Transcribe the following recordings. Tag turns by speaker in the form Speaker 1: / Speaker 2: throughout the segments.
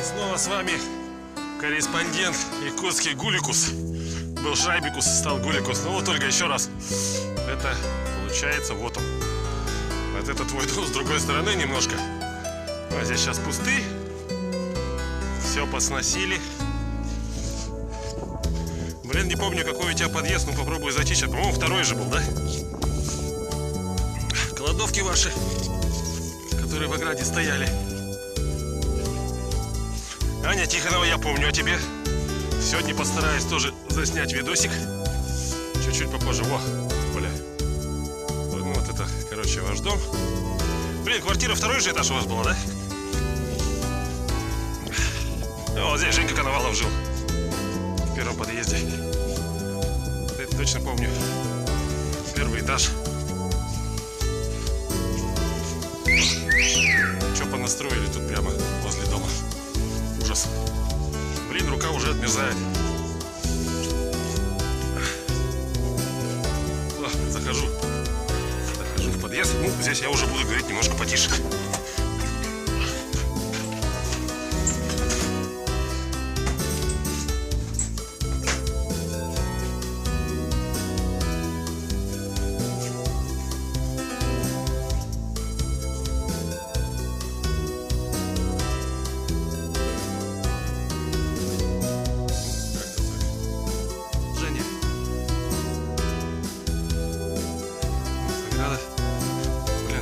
Speaker 1: Снова с вами корреспондент якутский Гуликус. Был Шрайбикус, стал Гуликус. Ну вот, только еще раз. Это получается, вот он. Вот это твой дом с другой стороны немножко. А здесь сейчас пустырь. Все посносили. Блин, не помню, какой у тебя подъезд. Ну попробую зайти сейчас. По-моему, второй же был, да? Кладовки ваши, которые в ограде стояли. Аня Тихонова, я помню о тебе. Сегодня постараюсь тоже заснять видосик. Чуть-чуть попозже. Во, Оля. Ну вот это, короче, ваш дом. Блин, квартира второй же этаж у вас была, да? Вот здесь Женька Коновалов жил. В первом подъезде. Это точно помню. Первый этаж. Что понастроили тут прямо возле дома? Ужас. Блин, рука уже отмерзает. О, захожу в подъезд. Ну, здесь я уже буду говорить немножко потише.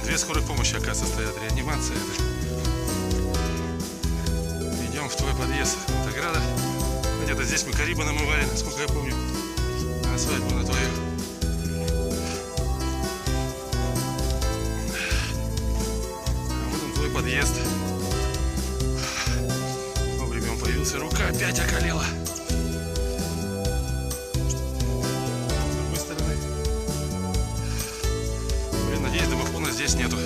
Speaker 1: Две скорой помощи, оказывается, стоят. Реанимация. Идем в твой подъезд. Винограда. Где-то здесь мы Кариба намывали, насколько я помню. На свадьбу на твою. А вот он, твой подъезд. Вовремя он появился. Рука опять околела. Надеюсь, домофона здесь нету.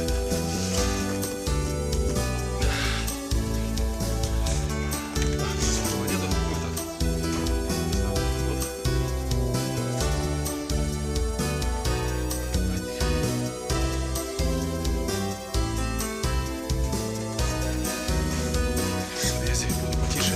Speaker 1: Если буду потише.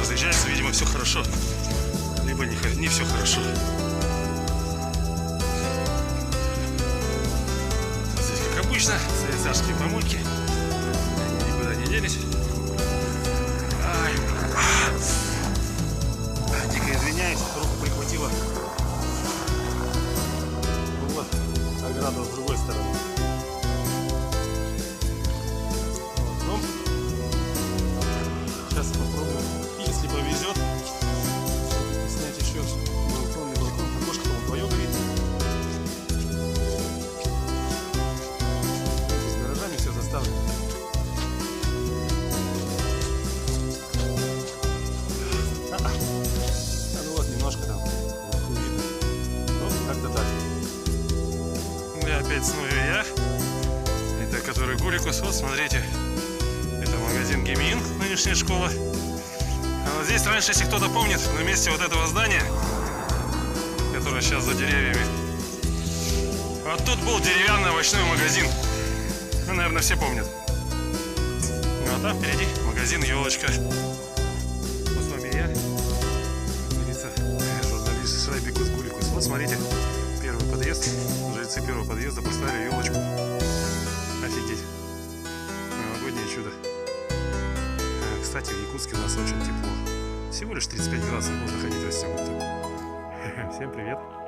Speaker 1: Разъезжается, видимо, все хорошо. Либо не все хорошо. Здесь, как обычно, стоят царские помойки. Они никуда не делись. Ай. Дико извиняюсь, руку прихватило. Вот, ограда с другой стороны. Вот дом. Сейчас попробую. Если повезет, снять еще балкон. Окошко, по-моему, твое горит. С гаражами все заставлено. Ну вот, немножко там видно. Вот как-то так. Ну и опять снова я. Это который Гуликус. Вот, смотрите. Это магазин Гемин, нынешняя школа. А вот здесь раньше, если кто-то помнит, на месте вот этого здания, которое сейчас за деревьями, вот тут был деревянный овощной магазин. Ну, наверное, все помнят. Ну, а там впереди магазин «Елочка». Вот с вами я, журналист Шрайбикус Гуликус. Вот смотрите, первый подъезд. Жильцы первого подъезда поставили елочку. Офигеть. Новогоднее чудо. Кстати, в Якутске у нас очень тепло. Всего лишь 35 градусов можно ходить в расстегнутом. Всем привет!